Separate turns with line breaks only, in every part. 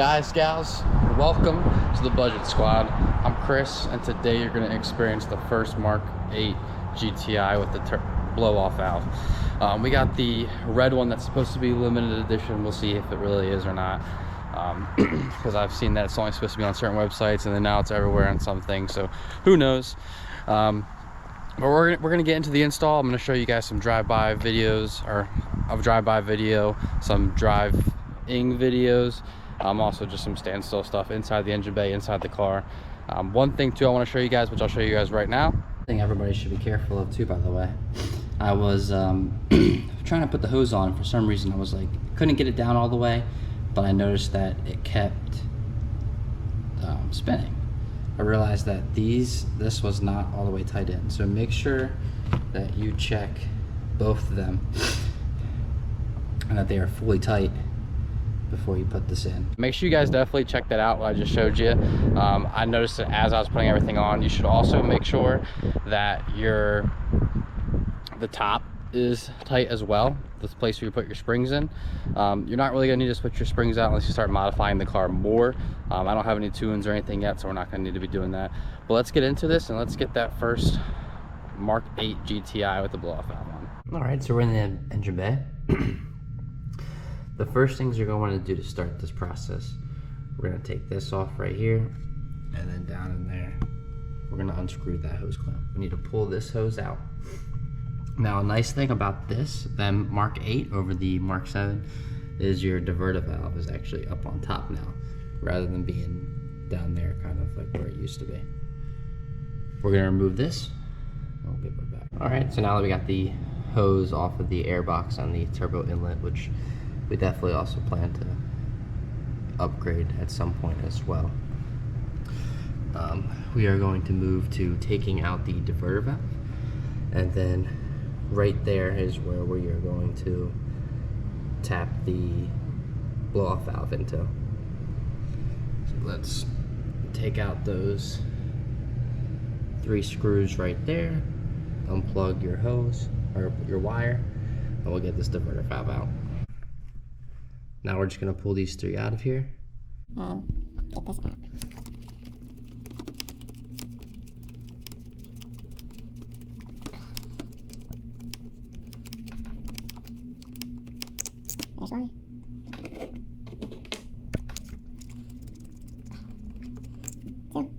Guys, gals, welcome to the Budget Squad. I'm Chris, and today you're going to experience the first Mk8 GTI with the blow-off valve. We got the red one that's supposed to be limited edition. We'll see if it really is or not, because I've seen that it's only supposed to be on certain websites, and then now it's everywhere on some things, so who knows. But we're gonna get into the install. I'm gonna show you guys some drive-by videos, or a drive-by video, some drive-in videos, also just some standstill stuff inside the engine bay, inside the car. One thing too I want to show you guys, which I'll show you guys right now. I think everybody should be careful of too, by the way. I was trying to put the hose on. For some reason I was like, couldn't get it down all the way, but I noticed that it kept spinning. I realized that this was not all the way tight in, so make sure that you check both of them and that they are fully tight before you put this in. Make sure you guys definitely check that out, what I just showed you. I noticed that as I was putting everything on, you should also make sure that the top is tight as well, this place where you put your springs in. You're not really gonna need to switch your springs out unless you start modifying the car more. I don't have any tunes or anything yet, so we're not gonna need to be doing that. But let's get into this and let's get that first Mk8 GTI with the blow-off valve on. All right, so we're in the engine bay. The first things you're going to want to do to start this process, we're going to take this off right here, and then down in there, we're going to unscrew that hose clamp. We need to pull this hose out. Now, a nice thing about this, the Mk8 over the Mk7, is your diverter valve is actually up on top now, rather than being down there, kind of like where it used to be. We're going to remove this, and we'll get right back. All right, so now that we got the hose off of the air box on the turbo inlet, which we definitely also plan to upgrade at some point as well. We are going to move to taking out the diverter valve, and then right there is where we are going to tap the blow-off valve into. So let's take out those 3 screws right there, unplug your hose, or your wire, and we'll get this diverter valve out. Now we're just going to pull these 3 out of here. And get this out. There's one. Two.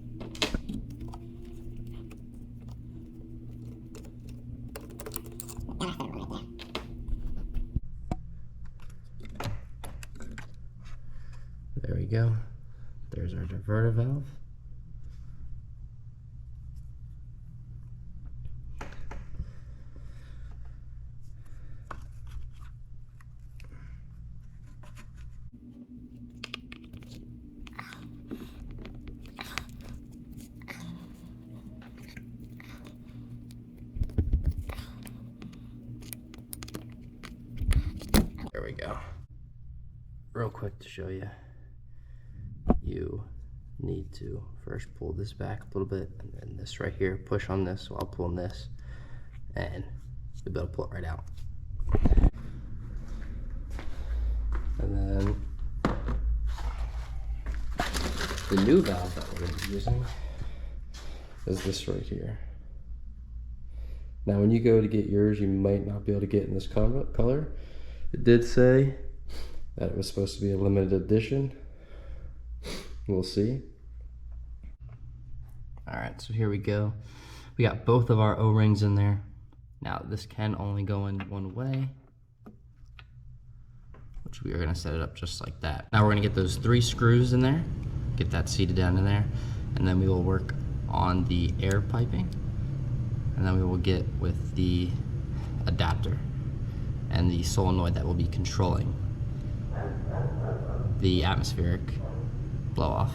There we go. There's our diverter valve. There we go. Real quick to show you. You need to first pull this back a little bit, and then this right here, push on this while pulling this, and you'll be able to pull it right out. And then the new valve that we're going to be using is this right here. Now when you go to get yours, you might not be able to get in this color. It did say that it was supposed to be a limited edition. We'll see. All right, so here we go. We got both of our O-rings in there. Now this can only go in one way, which we are gonna set it up just like that. Now we're gonna get those 3 screws in there, get that seated down in there, and then we will work on the air piping, and then we will get with the adapter and the solenoid that will be controlling the atmospheric blow off.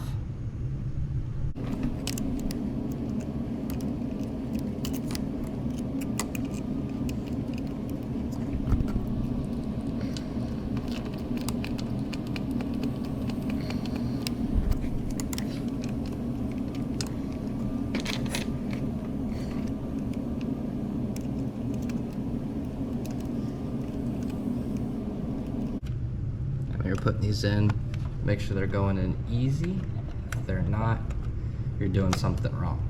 And we were putting these in, Make sure they're going in easy. If they're not, you're doing something wrong.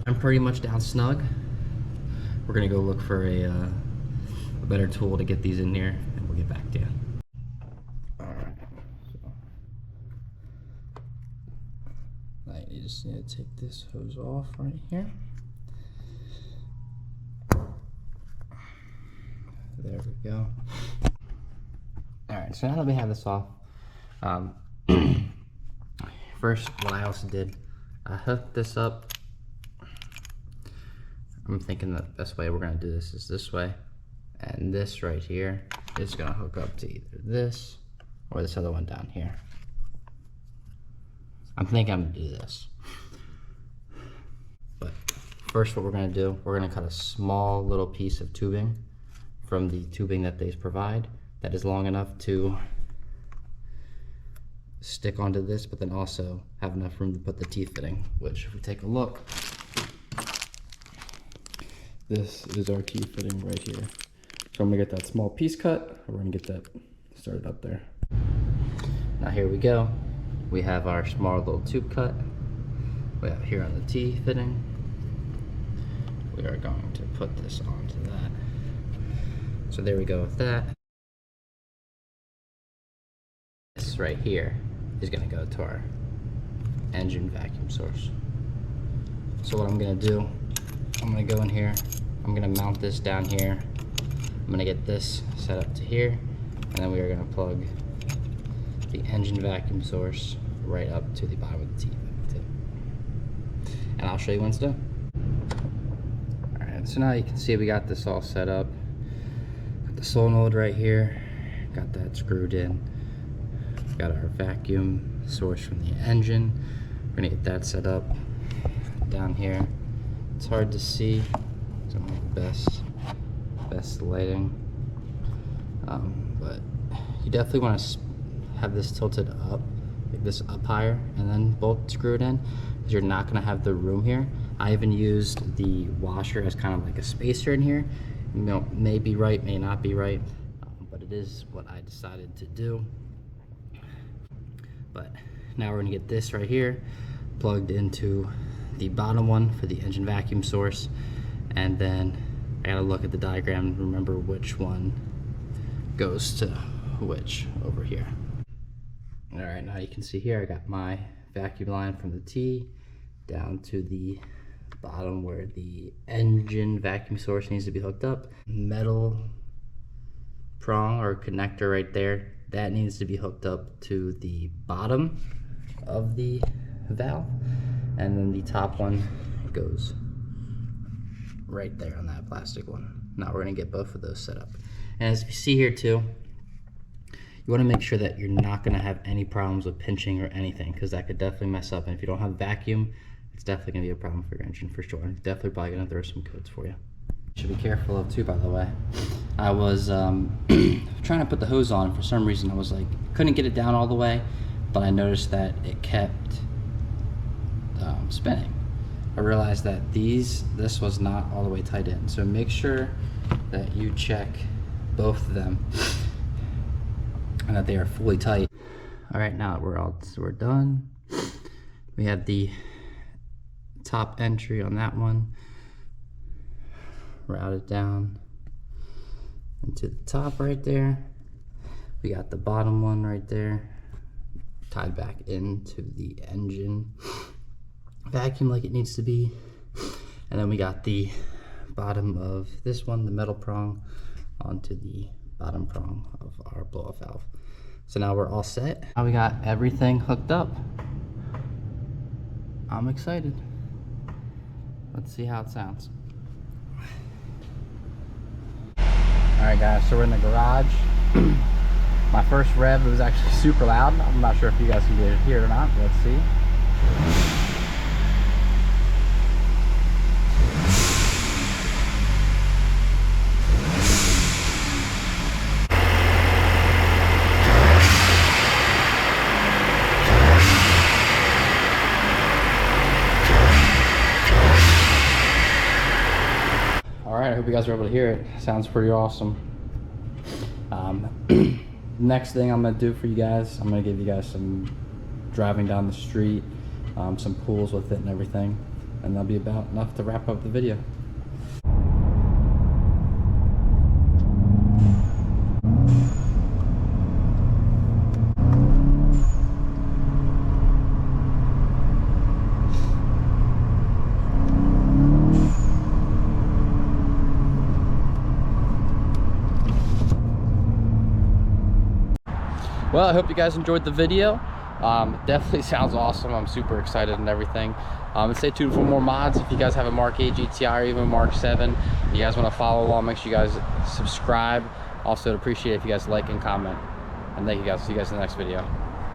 I'm pretty much down snug. We're gonna go look for a better tool to get these in here, and we'll get back to you. Alright, so now you just need to take this hose off right here. There we go. Alright, so now that we have this off, first what I also did, I hooked this up. I'm thinking the best way we're gonna do this is this way, and this right here is gonna hook up to either this or this other one down here. I'm thinking I'm gonna do this. But first what we're gonna do, we're gonna cut a small little piece of tubing from the tubing that they provide that is long enough to stick onto this, but then also have enough room to put the teeth fitting, which if we take a look, this is our teeth fitting right here. So I'm gonna get that small piece cut, we're gonna get that started up there. Now here we go. We have our small little tube cut. We have here on the T fitting. We are going to put this onto that. So there we go with that. This right here is gonna go to our engine vacuum source. So what I'm gonna do, I'm gonna go in here, I'm gonna mount this down here. I'm gonna get this set up to here, and then we are gonna plug the engine vacuum source right up to the bottom of the T. And I'll show you when it's done. All right, so now you can see we got this all set up. Got the solenoid right here, got that screwed in. Got our vacuum source from the engine. We're gonna get that set up down here. It's hard to see, so I'm not the best lighting, but you definitely want to have this tilted up, like this up higher, and then bolt screwed in, because you're not going to have the room here. I even used the washer as kind of like a spacer in here. You know, may be right, may not be right, but it is what I decided to do. But now we're going to get this right here plugged into the bottom one for the engine vacuum source, and then I gotta look at the diagram and remember which one goes to which over here. All right, now you can see here I got my vacuum line from the T down to the bottom where the engine vacuum source needs to be hooked up. Metal prong or connector right there, that needs to be hooked up to the bottom of the valve, and then the top one goes right there on that plastic one. Now we're gonna get both of those set up. And as you see here too, you wanna make sure that you're not gonna have any problems with pinching or anything, because that could definitely mess up. And if you don't have vacuum, it's definitely gonna be a problem for your engine for sure. It's definitely probably gonna throw some codes for you. Should be careful of too, by the way. I was trying to put the hose on. For some reason, I was like, couldn't get it down all the way, but I noticed that it kept spinning. I realized that this was not all the way tight in. So make sure that you check both of them and that they are fully tight. All right, now that we're done. We have the top entry on that one routed down into the top right there. We got the bottom one right there tied back into the engine vacuum like it needs to be. And then we got the bottom of this one, the metal prong, onto the bottom prong of our blow-off valve. So now we're all set. Now we got everything hooked up. I'm excited. Let's see how it sounds. Alright guys, so we're in the garage. My first rev, it was actually super loud. I'm not sure if you guys can be able to hear it or not, but let's see. hope you guys were able to hear it. Sounds pretty awesome. Next thing I'm gonna do for you guys, I'm gonna give you guys some driving down the street, some pulls with it and everything, and that'll be about enough to wrap up the video. Well, I hope you guys enjoyed the video. It definitely sounds awesome. I'm super excited and everything. And stay tuned for more mods. If you guys have a Mark 8 GTI or even Mark 7, you guys want to follow along, make sure you guys subscribe. Also, I'd appreciate it if you guys like and comment. And thank you guys. See you guys in the next video.